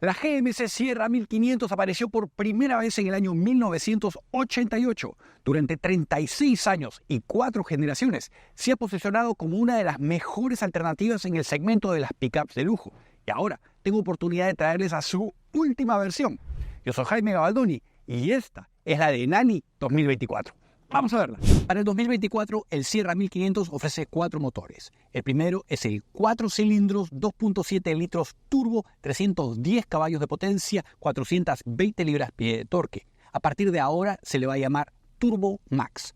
La GMC Sierra 1500 apareció por primera vez en el año 1988. Durante 36 años y 4 generaciones se ha posicionado como una de las mejores alternativas en el segmento de las pickups de lujo. Y ahora tengo oportunidad de traerles a su última versión. Yo soy Jaime Gabaldoni y esta es la Denali 2024. Vamos a verla. Para el 2024, el Sierra 1500 ofrece 4 motores. El primero es el 4 cilindros, 2.7 litros turbo, 310 caballos de potencia, 420 libras-pie de torque. A partir de ahora se le va a llamar Turbo Max.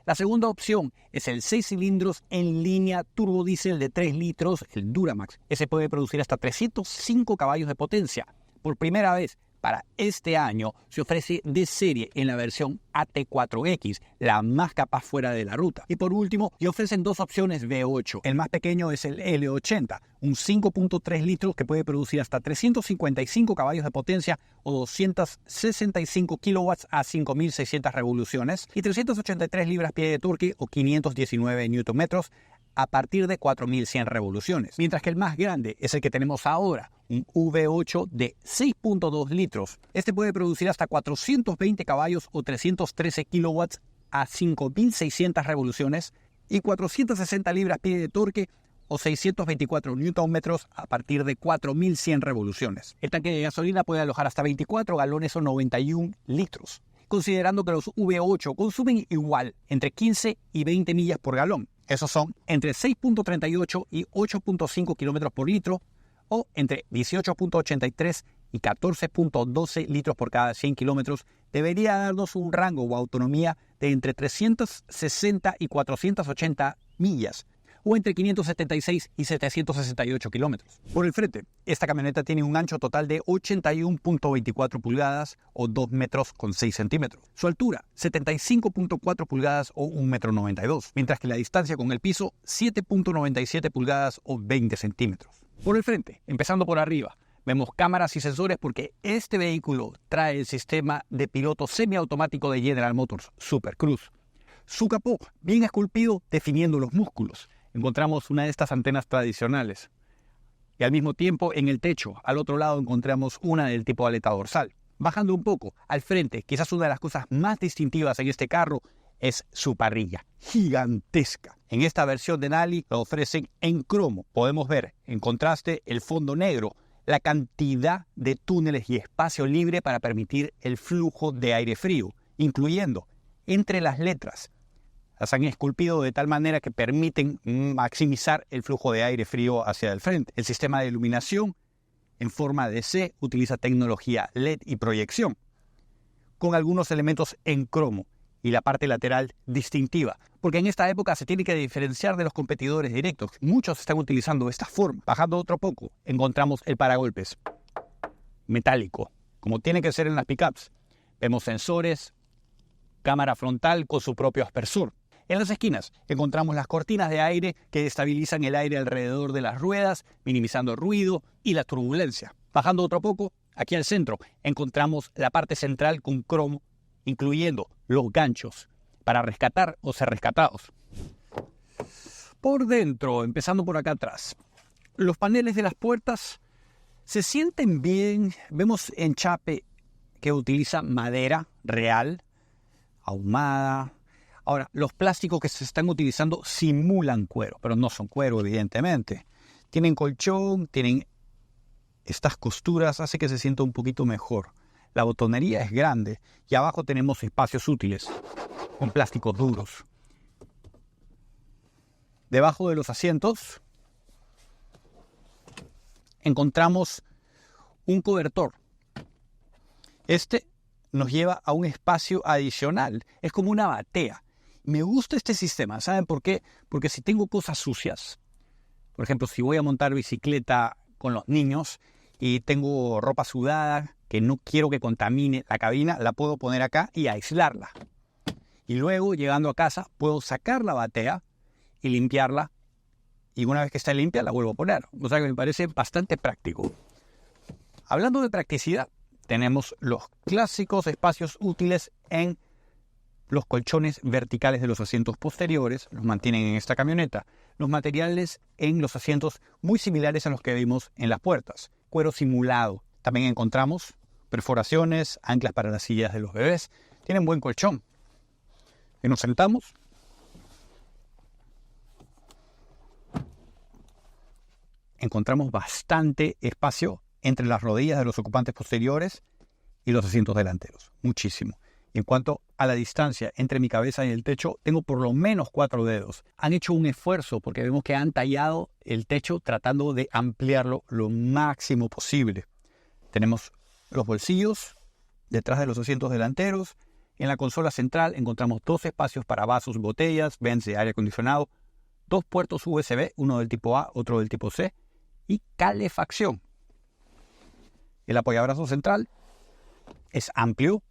La segunda opción es el 6 cilindros en línea turbo diésel de 3 litros, el Duramax. Ese puede producir hasta 305 caballos de potencia. Por primera vez, para este año se ofrece de serie en la versión AT4X, la más capaz fuera de la ruta. Y por último, le ofrecen 2 opciones V8. El más pequeño es el L80, un 5.3 litros que puede producir hasta 355 caballos de potencia o 265 kilowatts a 5.600 revoluciones y 383 libras-pie de torque o 519 newton-metros a partir de 4.100 revoluciones. Mientras que el más grande es el que tenemos ahora, un V8 de 6.2 litros. Este puede producir hasta 420 caballos o 313 kilowatts a 5.600 revoluciones y 460 libras-pie de torque o 624 newton-metros a partir de 4.100 revoluciones. El tanque de gasolina puede alojar hasta 24 galones o 91 litros, considerando que los V8 consumen igual entre 15 y 20 millas por galón. Esos son entre 6.38 y 8.5 kilómetros por litro o entre 18.83 y 14.12 litros por cada 100 kilómetros. Debería darnos un rango o autonomía de entre 360 y 480 millas o entre 576 y 768 kilómetros. Por el frente, esta camioneta tiene un ancho total de 81.24 pulgadas o 2 metros con 6 centímetros. Su altura, 75.4 pulgadas o 1,92 metros, mientras que la distancia con el piso, 7.97 pulgadas o 20 centímetros. Por el frente, empezando por arriba, vemos cámaras y sensores porque este vehículo trae el sistema de piloto semiautomático de General Motors Super Cruise. Su capó, bien esculpido, definiendo los músculos. Encontramos una de estas antenas tradicionales. Y al mismo tiempo, en el techo, al otro lado, encontramos una del tipo aleta dorsal. Bajando un poco, al frente, quizás una de las cosas más distintivas en este carro es su parrilla, gigantesca. En esta versión de Denali lo ofrecen en cromo. Podemos ver, en contraste, el fondo negro, la cantidad de túneles y espacio libre para permitir el flujo de aire frío, incluyendo entre las letras. Las han esculpido de tal manera que permiten maximizar el flujo de aire frío hacia el frente. El sistema de iluminación en forma de C utiliza tecnología LED y proyección, con algunos elementos en cromo y la parte lateral distintiva, porque en esta época se tiene que diferenciar de los competidores directos. Muchos están utilizando esta forma. Bajando otro poco, encontramos el paragolpes metálico, como tiene que ser en las pickups. Vemos sensores, cámara frontal con su propio aspersor. En las esquinas encontramos las cortinas de aire que estabilizan el aire alrededor de las ruedas, minimizando el ruido y la turbulencia. Bajando otro poco, aquí al centro, encontramos la parte central con cromo, incluyendo los ganchos para rescatar o ser rescatados. Por dentro, empezando por acá atrás, los paneles de las puertas se sienten bien. Vemos enchape que utiliza madera real, ahumada. Ahora, los plásticos que se están utilizando simulan cuero, pero no son cuero, evidentemente. Tienen colchón, tienen estas costuras, hace que se sienta un poquito mejor. La botonería es grande y abajo tenemos espacios útiles con plásticos duros. Debajo de los asientos encontramos un cobertor. Este nos lleva a un espacio adicional. Es como una batea. Me gusta este sistema. ¿Saben por qué? Porque si tengo cosas sucias, por ejemplo, si voy a montar bicicleta con los niños y tengo ropa sudada que no quiero que contamine la cabina, la puedo poner acá y aislarla. Y luego, llegando a casa, puedo sacar la batea y limpiarla. Y una vez que está limpia, la vuelvo a poner. O sea que me parece bastante práctico. Hablando de practicidad, tenemos los clásicos espacios útiles en los colchones verticales de los asientos posteriores, los mantienen en esta camioneta. Los materiales en los asientos muy similares a los que vimos en las puertas. Cuero simulado, También encontramos perforaciones, anclas para las sillas de los bebés. Tienen buen colchón. Y nos sentamos. Encontramos bastante espacio entre las rodillas de los ocupantes posteriores y los asientos delanteros. Muchísimo. En cuanto a la distancia entre mi cabeza y el techo, tengo por lo menos 4 dedos. Han hecho un esfuerzo porque vemos que han tallado el techo tratando de ampliarlo lo máximo posible. Tenemos los bolsillos detrás de los asientos delanteros. En la consola central encontramos 2 espacios para vasos, botellas, vents de aire acondicionado, 2 puertos USB, uno del tipo A, otro del tipo C, y calefacción. El apoyabrazo central es amplio,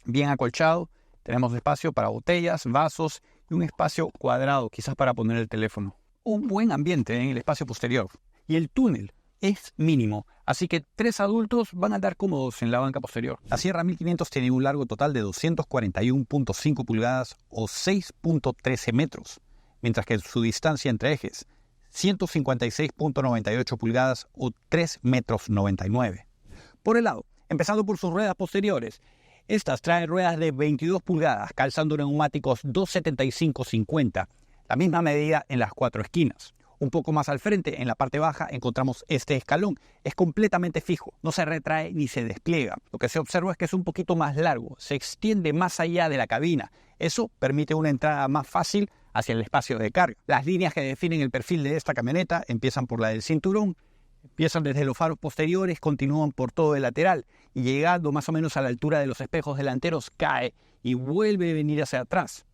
bien acolchado. Tenemos espacio para botellas, vasos y un espacio cuadrado, quizás para poner el teléfono. Un buen ambiente en el espacio posterior. Y el túnel es mínimo, así que 3 adultos van a andar cómodos en la banca posterior. La Sierra 1500 tiene un largo total de 241.5 pulgadas o 6.13 metros, mientras que su distancia entre ejes 156.98 pulgadas o 3 metros 99. Por el lado, empezando por sus ruedas posteriores, estas traen ruedas de 22 pulgadas, calzando neumáticos 275/50, la misma medida en las 4 esquinas. Un poco más al frente, en la parte baja, encontramos este escalón. Es completamente fijo, no se retrae ni se despliega. Lo que se observa es que es un poquito más largo, se extiende más allá de la cabina. Eso permite una entrada más fácil hacia el espacio de carga. Las líneas que definen el perfil de esta camioneta empiezan por la del cinturón, empiezan desde los faros posteriores, continúan por todo el lateral y llegando más o menos a la altura de los espejos delanteros cae y vuelve a venir hacia atrás.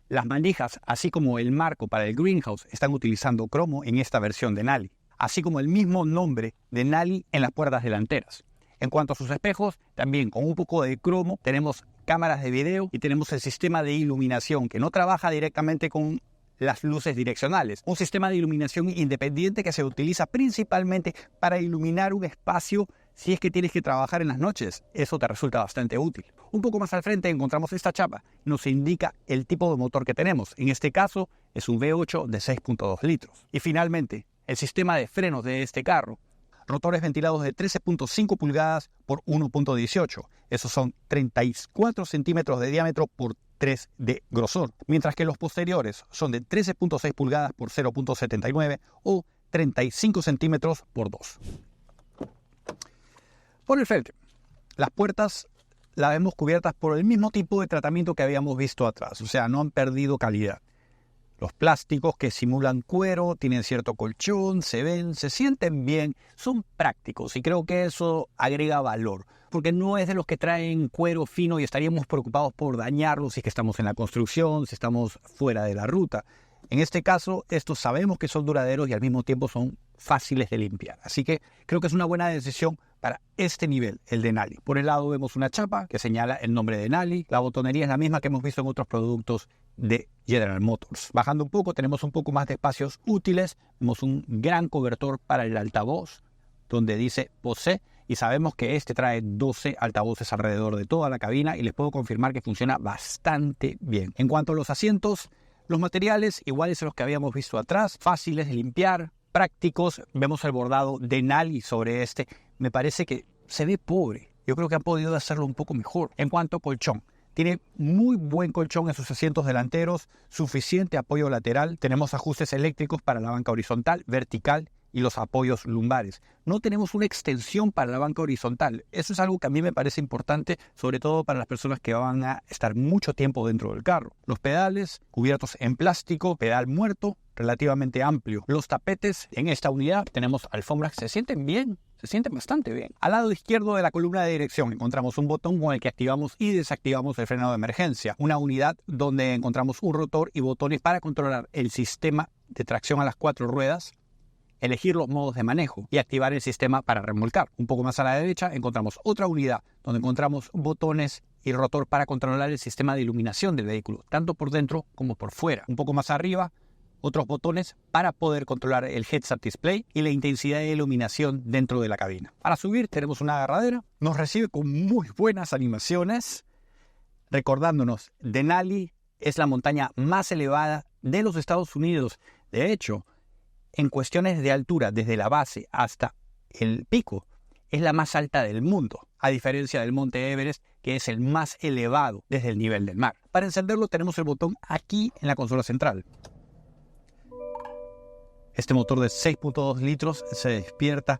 Las manijas, así como el marco para el greenhouse, están utilizando cromo en esta versión de Nali, así como el mismo nombre de Nali en las puertas delanteras. En cuanto a sus espejos, también con un poco de cromo, tenemos cámaras de video y tenemos el sistema de iluminación que no trabaja directamente con las luces direccionales. Un sistema de iluminación independiente que se utiliza principalmente para iluminar un espacio si es que tienes que trabajar en las noches. Eso te resulta bastante útil. Un poco más al frente encontramos esta chapa. Nos indica el tipo de motor que tenemos. En este caso es un V8 de 6.2 litros. Y finalmente, el sistema de frenos de este carro. Rotores ventilados de 13.5 pulgadas por 1.18. Esos son 34 centímetros de diámetro por 3 de grosor. Mientras que los posteriores son de 13.6 pulgadas por 0.79 o 35 centímetros por 2. Por el frente, las puertas las vemos cubiertas por el mismo tipo de tratamiento que habíamos visto atrás. O sea, no han perdido calidad. Los plásticos que simulan cuero, tienen cierto colchón, se ven, se sienten bien, son prácticos y creo que eso agrega valor, porque no es de los que traen cuero fino y estaríamos preocupados por dañarlos si es que estamos en la construcción, si estamos fuera de la ruta. En este caso, estos sabemos que son duraderos y al mismo tiempo son fáciles de limpiar. Así que creo que es una buena decisión para este nivel, el de Nali. Por el lado vemos una chapa que señala el nombre de Nali. La botonería es la misma que hemos visto en otros productos de General Motors. Bajando un poco, tenemos un poco más de espacios útiles. Vemos un gran cobertor para el altavoz, donde dice Bose, y sabemos que este trae 12 altavoces alrededor de toda la cabina y les puedo confirmar que funciona bastante bien. En cuanto a los asientos, los materiales iguales a los que habíamos visto atrás, fáciles de limpiar, prácticos. Vemos el bordado de Nali sobre este. Me parece que se ve pobre. Yo creo que han podido hacerlo un poco mejor. En cuanto a colchón, tiene muy buen colchón en sus asientos delanteros, suficiente apoyo lateral. Tenemos ajustes eléctricos para la banca horizontal, vertical y los apoyos lumbares. No tenemos una extensión para la banca horizontal. Eso es algo que a mí me parece importante, sobre todo para las personas que van a estar mucho tiempo dentro del carro. Los pedales cubiertos en plástico, pedal muerto, relativamente amplio. Los tapetes en esta unidad tenemos alfombras que se sienten bien. Se sienten bastante bien. Al lado izquierdo de la columna de dirección encontramos un botón con el que activamos y desactivamos el freno de emergencia. Una unidad donde encontramos un rotor y botones para controlar el sistema de tracción a las 4 ruedas, elegir los modos de manejo y activar el sistema para remolcar. Un poco más a la derecha encontramos otra unidad donde encontramos botones y rotor para controlar el sistema de iluminación del vehículo, tanto por dentro como por fuera. Un poco más arriba, otros botones para poder controlar el heads-up display y la intensidad de iluminación dentro de la cabina. Para subir tenemos una agarradera, nos recibe con muy buenas animaciones, recordándonos, Denali es la montaña más elevada de los Estados Unidos. De hecho, en cuestiones de altura, desde la base hasta el pico, es la más alta del mundo, a diferencia del Monte Everest, que es el más elevado desde el nivel del mar. Para encenderlo tenemos el botón aquí en la consola central. Este motor de 6.2 litros se despierta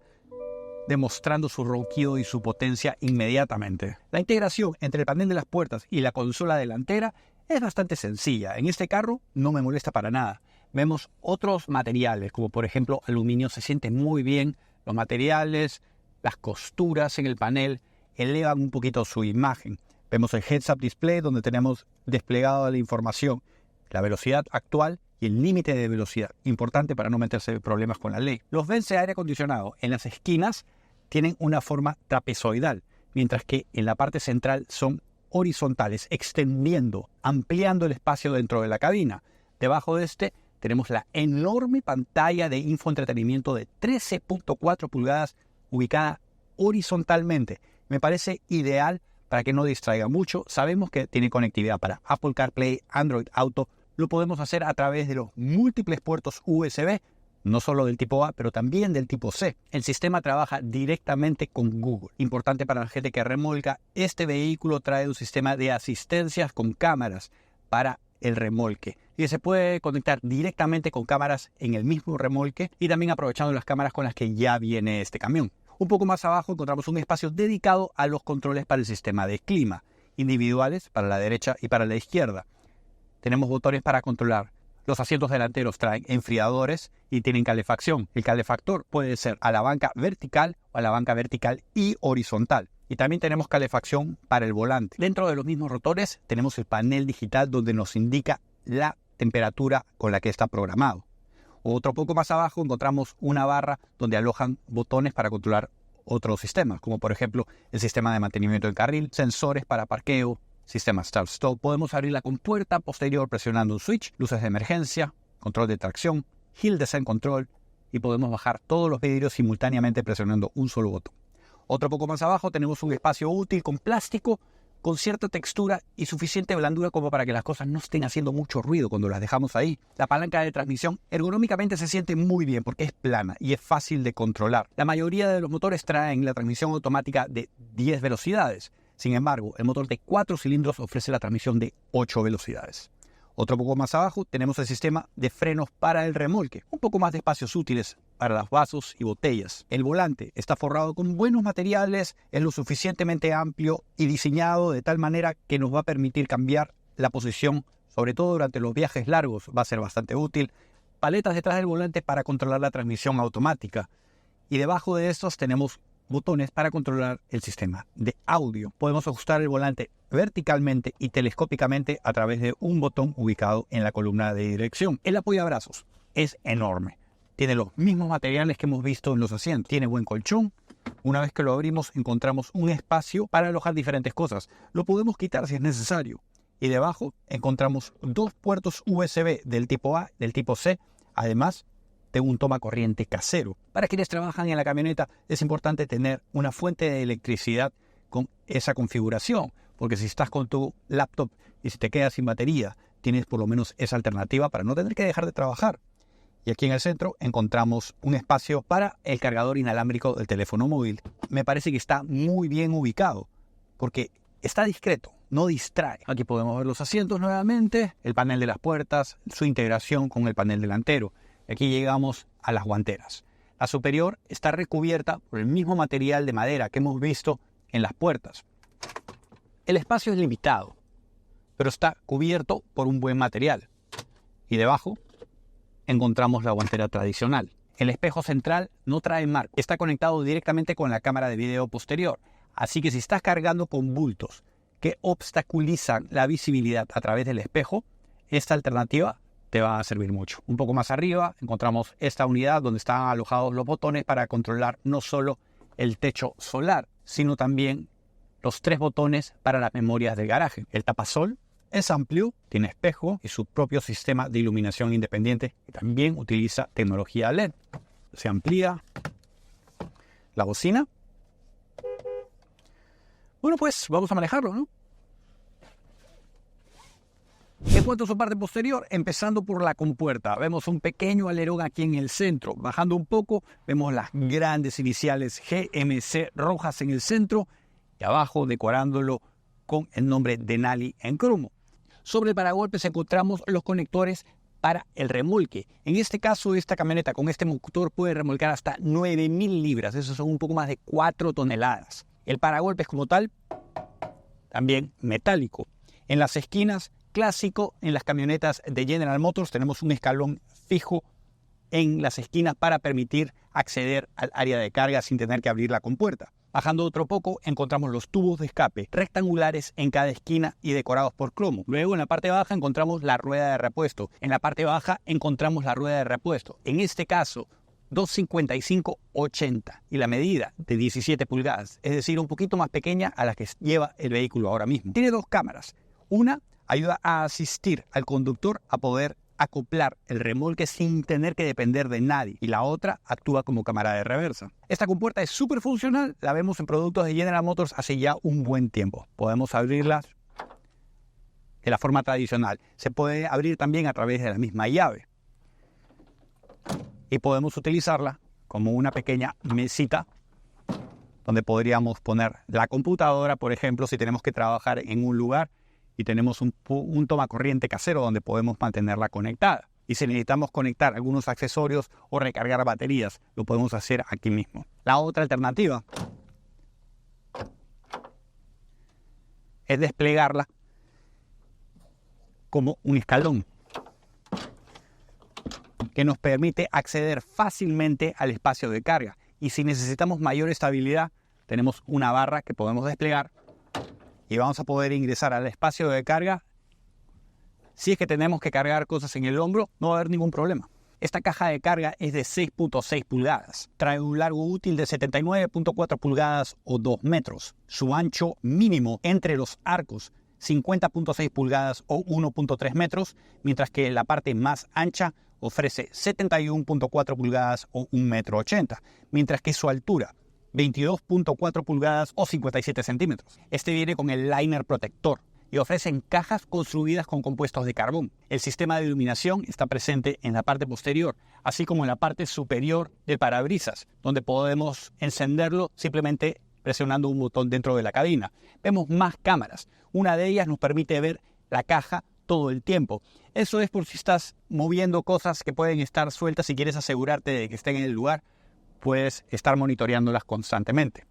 demostrando su ronquido y su potencia inmediatamente. La integración entre el panel de las puertas y la consola delantera es bastante sencilla. En este carro no me molesta para nada. Vemos otros materiales, como por ejemplo aluminio. Se siente muy bien los materiales, las costuras en el panel elevan un poquito su imagen. Vemos el Heads-Up Display, donde tenemos desplegada la información, la velocidad actual y el límite de velocidad, importante para no meterse en problemas con la ley. Los vents de aire acondicionado en las esquinas tienen una forma trapezoidal, mientras que en la parte central son horizontales, extendiendo, ampliando el espacio dentro de la cabina. Debajo de este tenemos la enorme pantalla de infoentretenimiento de 13.4 pulgadas ubicada horizontalmente. Me parece ideal para que no distraiga mucho. Sabemos que tiene conectividad para Apple CarPlay, Android Auto. Lo podemos hacer a través de los múltiples puertos USB, no solo del tipo A, pero también del tipo C. El sistema trabaja directamente con Google. Importante para la gente que remolca, este vehículo trae un sistema de asistencias con cámaras para el remolque y se puede conectar directamente con cámaras en el mismo remolque y también aprovechando las cámaras con las que ya viene este camión. Un poco más abajo encontramos un espacio dedicado a los controles para el sistema de clima, individuales para la derecha y para la izquierda. Tenemos botones para controlar. Los asientos delanteros traen enfriadores y tienen calefacción. El calefactor puede ser a la banca vertical o a la banca vertical y horizontal. Y también tenemos calefacción para el volante. Dentro de los mismos rotores tenemos el panel digital donde nos indica la temperatura con la que está programado. Otro poco más abajo encontramos una barra donde alojan botones para controlar otros sistemas, como por ejemplo el sistema de mantenimiento en carril, sensores para parqueo, sistema Start-Stop. Podemos abrir la compuerta posterior presionando un switch, luces de emergencia, control de tracción, Hill Descent Control y podemos bajar todos los vidrios simultáneamente presionando un solo botón. Otro poco más abajo tenemos un espacio útil con plástico, con cierta textura y suficiente blandura como para que las cosas no estén haciendo mucho ruido cuando las dejamos ahí. La palanca de transmisión ergonómicamente se siente muy bien porque es plana y es fácil de controlar. La mayoría de los motores traen la transmisión automática de 10 velocidades. Sin embargo, el motor de 4 cilindros ofrece la transmisión de 8 velocidades. Otro poco más abajo tenemos el sistema de frenos para el remolque, un poco más de espacios útiles para los vasos y botellas. El volante está forrado con buenos materiales, es lo suficientemente amplio y diseñado de tal manera que nos va a permitir cambiar la posición, sobre todo durante los viajes largos, va a ser bastante útil. Paletas detrás del volante para controlar la transmisión automática y debajo de estos tenemos botones para controlar el sistema de audio. Podemos ajustar el volante verticalmente y telescópicamente a través de un botón ubicado en la columna de dirección. El apoyabrazos es enorme. Tiene los mismos materiales que hemos visto en los asientos. Tiene buen colchón. Una vez que lo abrimos encontramos un espacio para alojar diferentes cosas. Lo podemos quitar si es necesario. Y debajo encontramos dos puertos USB del tipo A, del tipo C. Además de un toma corriente casero. Para quienes trabajan en la camioneta es importante tener una fuente de electricidad con esa configuración, porque si estás con tu laptop y si te quedas sin batería, tienes por lo menos esa alternativa para no tener que dejar de trabajar. Y aquí en el centro encontramos un espacio para el cargador inalámbrico del teléfono móvil. Me parece que está muy bien ubicado, porque está discreto, no distrae. Aquí podemos ver los asientos nuevamente, el panel de las puertas, su integración con el panel delantero. Aquí llegamos a las guanteras. La superior está recubierta por el mismo material de madera que hemos visto en las puertas. El espacio es limitado, pero está cubierto por un buen material. Y debajo encontramos la guantera tradicional. El espejo central no trae marco, está conectado directamente con la cámara de video posterior. Así que si estás cargando con bultos que obstaculizan la visibilidad a través del espejo, esta alternativa te va a servir mucho. Un poco más arriba encontramos esta unidad donde están alojados los botones para controlar no solo el techo solar, sino también los 3 botones para las memorias del garaje. El tapasol es amplio, tiene espejo y su propio sistema de iluminación independiente y también utiliza tecnología LED. Se amplía la bocina. Bueno, pues vamos a manejarlo, ¿no? En cuanto a su parte posterior, empezando por la compuerta, vemos un pequeño alerón aquí en el centro. Bajando un poco, vemos las grandes iniciales GMC rojas en el centro y abajo decorándolo con el nombre Denali en cromo. Sobre el paragolpes encontramos los conectores para el remolque. En este caso, esta camioneta con este motor puede remolcar hasta 9.000 libras. Eso son un poco más de 4 toneladas. El paragolpes como tal, también metálico. En las esquinas, clásico, en las camionetas de General Motors tenemos un escalón fijo en las esquinas para permitir acceder al área de carga sin tener que abrir la compuerta. Bajando otro poco, encontramos los tubos de escape rectangulares en cada esquina y decorados por cromo. Luego en la parte baja encontramos la rueda de repuesto. En la parte baja encontramos la rueda de repuesto. En este caso, 255/80 y la medida de 17 pulgadas, es decir, un poquito más pequeña a la que lleva el vehículo ahora mismo. Tiene 2 cámaras. Una ayuda a asistir al conductor a poder acoplar el remolque sin tener que depender de nadie, y la otra actúa como cámara de reversa. Esta compuerta es súper funcional, la vemos en productos de General Motors hace ya un buen tiempo. Podemos abrirla de la forma tradicional. Se puede abrir también a través de la misma llave. Y podemos utilizarla como una pequeña mesita donde podríamos poner la computadora, por ejemplo, si tenemos que trabajar en un lugar y tenemos un tomacorriente casero donde podemos mantenerla conectada. Y si necesitamos conectar algunos accesorios o recargar baterías, lo podemos hacer aquí mismo. La otra alternativa es desplegarla como un escalón que nos permite acceder fácilmente al espacio de carga. Y si necesitamos mayor estabilidad, tenemos una barra que podemos desplegar y vamos a poder ingresar al espacio de carga. Si es que tenemos que cargar cosas en el hombro, no va a haber ningún problema. Esta caja de carga es de 6.6 pulgadas. Trae un largo útil de 79.4 pulgadas o 2 metros. Su ancho mínimo entre los arcos, 50.6 pulgadas o 1.3 metros, mientras que la parte más ancha ofrece 71.4 pulgadas o 1,80 m, mientras que su altura, 22.4 pulgadas o 57 centímetros. Este viene con el liner protector y ofrecen cajas construidas con compuestos de carbón. El sistema de iluminación está presente en la parte posterior, así como en la parte superior del parabrisas, donde podemos encenderlo simplemente presionando un botón dentro de la cabina. Vemos más cámaras. Una de ellas nos permite ver la caja todo el tiempo. Eso es por si estás moviendo cosas que pueden estar sueltas y quieres asegurarte de que estén en el lugar, puedes estar monitoreándolas constantemente.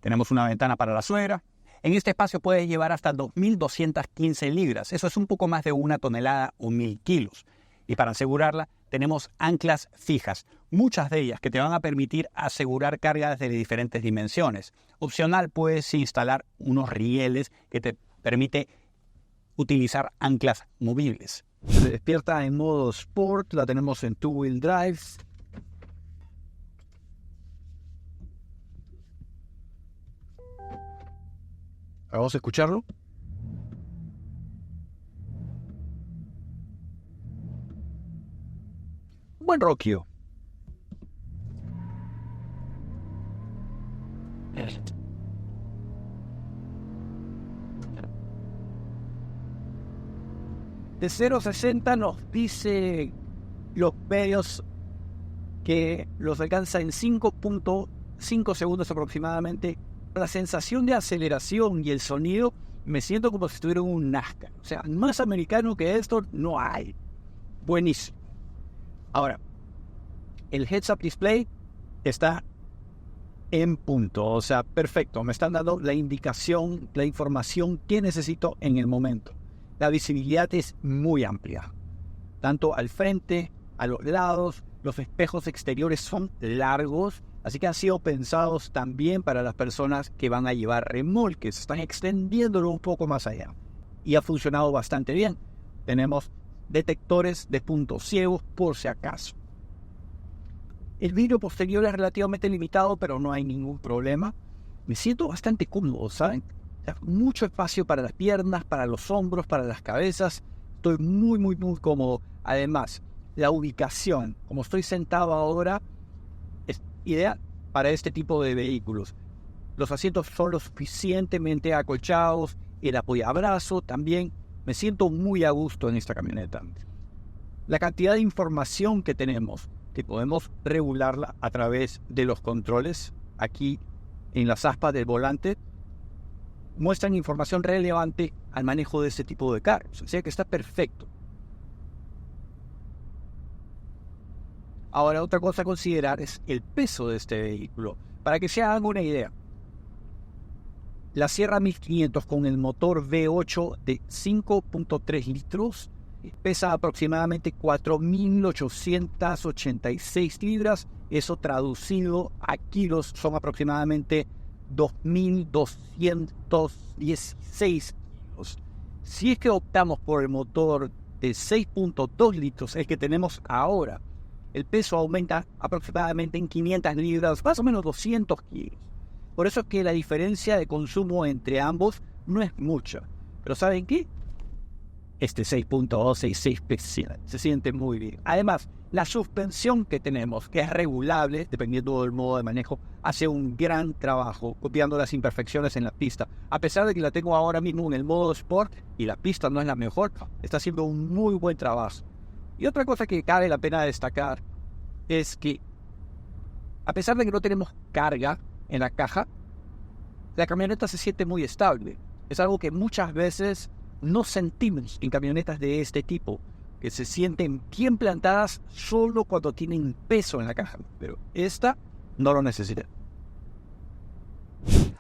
Tenemos una ventana para la suegra. En este espacio puedes llevar hasta 2.215 libras. Eso es un poco más de 1 tonelada o 1.000 kilos. Y para asegurarla tenemos anclas fijas, muchas de ellas que te van a permitir asegurar cargas de diferentes dimensiones. Opcional, puedes instalar unos rieles que te permite utilizar anclas movibles. Se despierta en modo Sport, la tenemos en two-wheel drive. Vamos a escucharlo. Buen rockio. De 0 a 60 nos dice los medios que los alcanza en 5.5 segundos aproximadamente. La sensación de aceleración y el sonido, me siento como si estuviera en un NASCAR. O sea, más americano que esto no hay. Buenísimo. Ahora, el heads-up display está en punto. O sea, perfecto. Me están dando la indicación, la información que necesito en el momento. La visibilidad es muy amplia. Tanto al frente, a los lados, los espejos exteriores son largos. Así que han sido pensados también para las personas que van a llevar remolques. Están extendiéndolo un poco más allá. Y ha funcionado bastante bien. Tenemos detectores de puntos ciegos por si acaso. El vidrio posterior es relativamente limitado, pero no hay ningún problema. Me siento bastante cómodo, ¿saben? O sea, mucho espacio para las piernas, para los hombros, para las cabezas. Estoy muy cómodo. Además, la ubicación, como estoy sentado ahora, es ideal para este tipo de vehículos. Los asientos son lo suficientemente acolchados, el apoyabrazo también Me siento muy a gusto en esta camioneta. La cantidad de información que tenemos, que podemos regularla a través de los controles aquí en las aspas del volante, muestran información relevante al manejo de este tipo de carros. O sea que está perfecto. Ahora, otra cosa a considerar es el peso de este vehículo. Para que se hagan una idea, la Sierra 1500 con el motor V8 de 5.3 litros pesa aproximadamente 4.886 libras. Eso traducido a kilos son aproximadamente 2.216 kilos. Si es que optamos por el motor de 6.2 litros, el que tenemos ahora, el peso aumenta aproximadamente en 500 libras, más o menos 200 kilos. Por eso es que la diferencia de consumo entre ambos no es mucha. Pero ¿saben qué? Este 6.2 y 6 se siente muy bien. Además, la suspensión que tenemos, que es regulable dependiendo del modo de manejo, hace un gran trabajo copiando las imperfecciones en la pista. A pesar de que la tengo ahora mismo en el modo Sport y la pista no es la mejor, está haciendo un muy buen trabajo. Y otra cosa que cabe la pena destacar es que, a pesar de que no tenemos carga en la caja, la camioneta se siente muy estable. Es algo que muchas veces no sentimos en camionetas de este tipo, que se sienten bien plantadas solo cuando tienen peso en la caja, pero esta no lo necesita.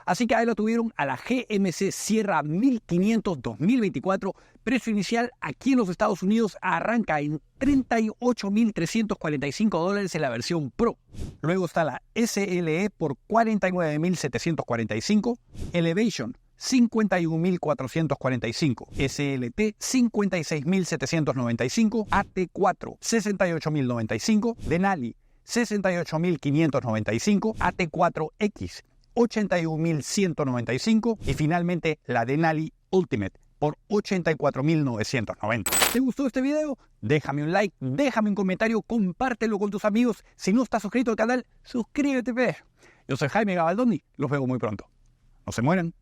Así que ahí lo tuvieron a la GMC Sierra 1500 2024. Precio inicial aquí en los Estados Unidos arranca en $38,345 en la versión Pro. Luego está la SLE por $49,745, Elevation $51,445, SLT $56,795, AT4 $68,095, Denali $68,595, AT4X $81,195 y finalmente la Denali Ultimate por $84,990. ¿Te gustó este video? Déjame un like, déjame un comentario, compártelo con tus amigos. Si no estás suscrito al canal, suscríbete. Yo soy Jaime Gabaldoni, los veo muy pronto. No se mueran.